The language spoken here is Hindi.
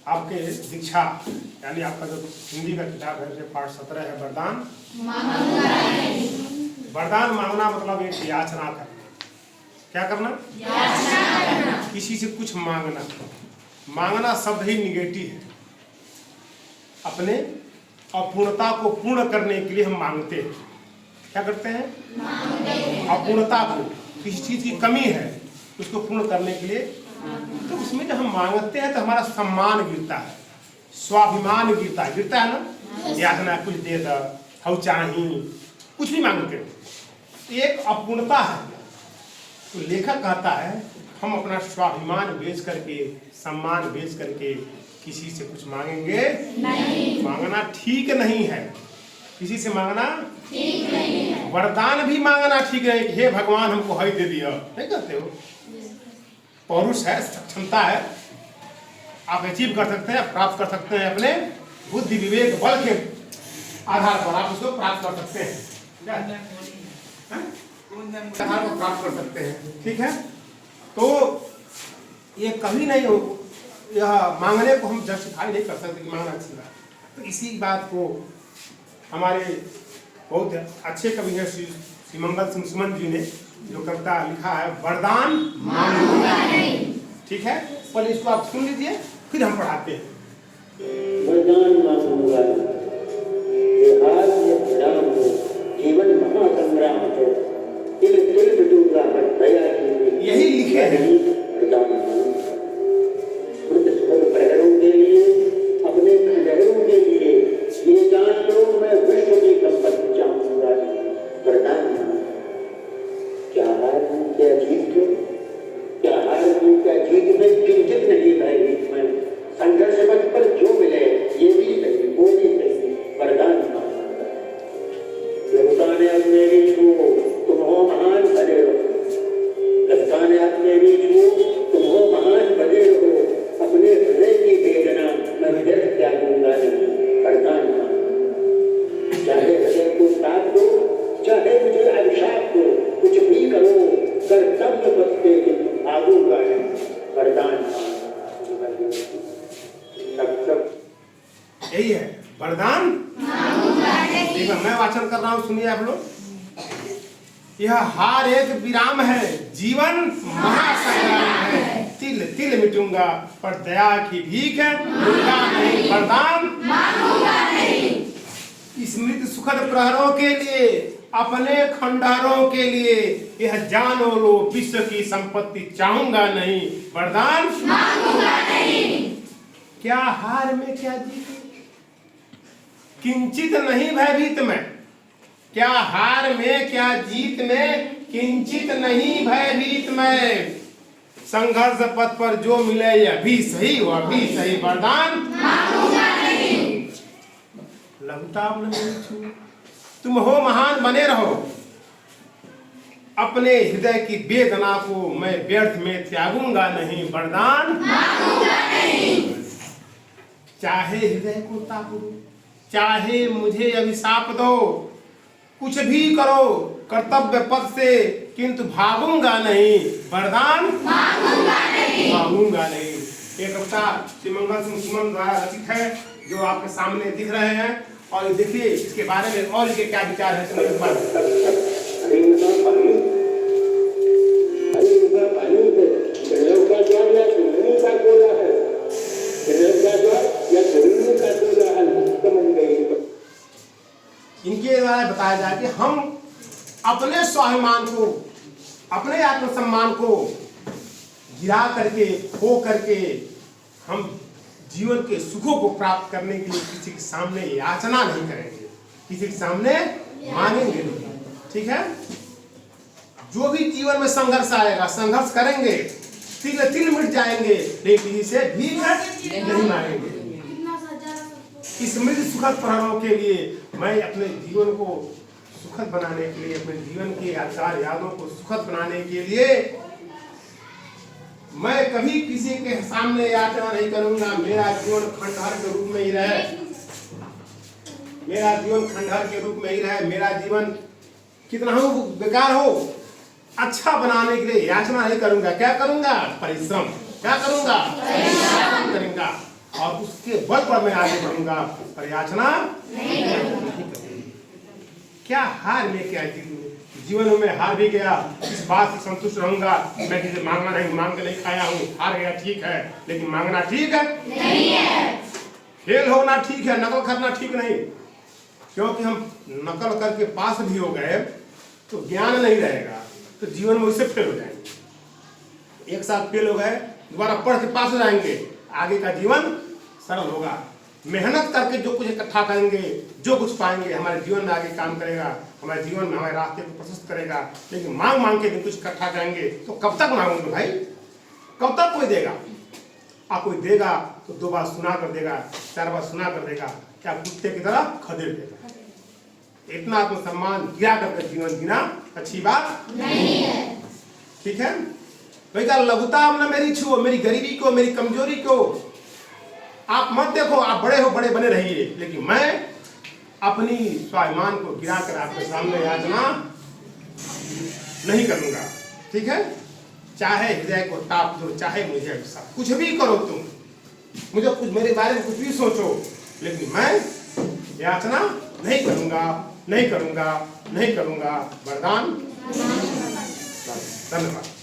आपके दीक्षा यानी आपका जो हिंदी का किताब है पाठ 17 है वरदान वरदान मांगना मतलब एक याचना करना। क्या करना? याचना करना। किसी से कुछ मांगना। मांगना शब्द ही निगेटिव है। अपने अपूर्णता को पूर्ण करने के लिए हम मांगते हैं। क्या करते हैं? अपूर्णता को, किसी चीज की कमी है उसको पूर्ण करने के लिए। तो उसमें जब हम मांगते हैं तो हमारा सम्मान गिरता है, स्वाभिमान गिरता है। गिरता है ना? याचना कुछ दे दो, हम चाहिए कुछ भी मांगते हैं, एक अपूर्णता है। तो लेखक कहता है हम अपना स्वाभिमान बेच करके, सम्मान बेच करके किसी से कुछ मांगेंगे नहीं। मांगना ठीक नहीं है, किसी से मांगना ठीक नहीं है। वरदान भी मांगना ठीक नहीं। हे भगवान हमको हई दे दिया, नहीं कहते हो? पौरुष है, क्षमता है, आप अचीव कर सकते हैं, प्राप्त कर सकते हैं। अपने बुद्धि विवेक बल के आधार पर आप उसको प्राप्त कर सकते हैं। आधार पर प्राप्त कर सकते हैं। ठीक है, तो ये कभी नहीं हो, यह मांगने को हम जस्टिफाई नहीं कर सकते कि मांगना अच्छी बात। तो इसी बात को हमारे बहुत अच्छे कवि हैं श्री मंगल सिंह सुमन जी ने जो कविता लिखा है वरदान मांगूंगा नहीं। ठीक है, पहले इसको आप सुन लीजिए फिर हम पढ़ाते हैं। वरदान मांगूंगा, विहार में विराम हो, जीवन महासंग्राम हो, तिल तिल बिटूंगा हर दया की। यही लिखे हैं वरदान मांगूंगा, मृत सुखद प्रहरों के लिए, अपने खंडहरों के लिए, ये जान लो मैं विश्व की संपत्ति चाहूंगा। वरदान मांगूंगा, क्या हार हूं क्या जीत हूं, क्या हार हूं क्या जीत में किंचित नहीं भयभीत मैं। संघर्ष पथ पर जो मिले ये भी सही वो भी सही, वरदान मांगूंगा। लुटाने अपने बीच हो तुम हो महान बने रहो, लुटाने अपने बीच हो तुम हो महान बने रहो, अपने हृदय की वेदना मैं व्यर्थ त्यागूंगा नहीं, वरदान मांगूंगा। चाहे हृदय को ताप दो, चाहे मुझे अभिशाप दो, कुछ भी करो, कर्तव्य पथ पे भागूंगा नहीं, वरदान मांगूंगा। यही है वरदान। एक बार मैं वाचन कर रहा हूँ, सुनिए आप लोग। यह हार एक विराम है, जीवन महासंग्राम है, तिल तिल मिटूंगा पर दया की भीख दूंगा नहीं, वरदान मांगूंगा नहीं। स्मृति सुखद प्रहरों के लिए, अपने खंडहरों के लिए, यह जानो लो विश्व की संपत्ति चाहूंगा नहीं, वरदान मांगूंगा नहीं। क्या हार में क्या जीत, किंचित नहीं भयभीत में। क्या हार में क्या जीत में, किंचित नहीं भयभीत में। संघर्ष पथ पर जो मिले यह भी सही वह भी सही, वरदान मांगूंगा नहीं। लघुताप न मेरी छू, तुम हो महान बने रहो, अपने हृदय की वेदना को मैं व्यर्थ में त्यागूंगा नहीं, वरदान मांगूंगा नहीं। चाहे हृदय को ताप दो, चाहे मुझे अभिशाप दो, कुछ भी करो कर्तव्य पथ से, किंतु भागूंगा नहीं, वरदान मांगूंगा नहीं। मांगूंगा नहीं। ये कविता श्री मंगल सिंह सुमन द्वारा रचित है जो आपके सामने दिख रहे हैं। और देखिए इसके बारे में और इसके क्या विचार है, सुनिए इस बार। इनके द्वारा बताया जाए कि हम अपने स्वाभिमान को, अपने आत्मसम्मान को गिरा करके, खो करके हम जीवन के सुखों को प्राप्त करने के लिए किसी के सामने याचना नहीं करेंगे, किसी के सामने मांगेंगे नहीं। ठीक है, जो भी जीवन में संघर्ष आएगा, संघर्ष करेंगे, तिल तिल मिट जाएंगे, लेकिन किसी से भीख नहीं मांगेंगे। स्मृति सुखद प्रहरों के लिए, मैं अपने जीवन को सुखद बनाने के लिए, अपने जीवन के यादगार यादों को सुखद बनाने के लिए मैं कभी किसी के सामने याचना नहीं करूंगा। मेरा जीवन खंडहर के रूप में ही रहे, मेरा जीवन खंडहर के रूप में ही रहे। मेरा जीवन कितना हो बेकार हो, अच्छा बनाने के लिए याचना नहीं करूंगा। क्या करूंगा? परिश्रम। क्या करूंगा? परिश्रम करूंगा। और उसके बल पर मैं आगे बढ़ूंगा, पर याचना नहीं करूंगा। क्या हार लेके आई जीवन में? मैं हार भी गया, इस बात से संतुष्ट रहूंगा मैं किसी मांगना नहीं, मांग के नहीं खाया हूँ, हार गया ठीक है, लेकिन मांगना ठीक है नहीं है। फेल होना ठीक है, नकल करना ठीक नहीं, क्योंकि हम नकल करके पास भी हो गए तो ज्ञान नहीं रहेगा, तो जीवन में उससे फेल हो जाएंगे। एक साथ फेल हो गए, दोबारा पढ़ के पास हो जाएंगे, आगे का जीवन सरल होगा। मेहनत करके जो कुछ इकट्ठा करेंगे, जो कुछ पाएंगे, हमारे जीवन में आगे काम करेगा, हमारे जीवन में हमारे रास्ते को प्रशस्त करेगा। लेकिन मांग मांग के कुछ इकट्ठा करेंगे तो कब तक मांगोगे भाई? कब तक कोई देगा? आप कोई देगा तो 2 बार सुना कर देगा, 4 बार सुना कर देगा, क्या कुत्ते की तरह खदेड़ देगा। इतना आत्मसम्मान गिरा करके जीवन जीना अच्छी बात नहीं है, ठीक है भाई? क्या लघुता न मेरी छुओ, मेरी गरीबी को, मेरी कमजोरी को आप मत देखो। आप बड़े हो, बड़े बने रहिए, लेकिन मैं अपनी स्वाभिमान को गिराकर आपके सामने याचना नहीं करूंगा, ठीक है? चाहे हृदय को ताप दो, चाहे मुझे अभिशाप, कुछ भी करो तुम, मुझे कुछ मेरे बारे में कुछ भी सोचो, लेकिन मैं याचना नहीं करूंगा, नहीं करूंगा, नहीं करूंगा। वरदान। धन्यवाद।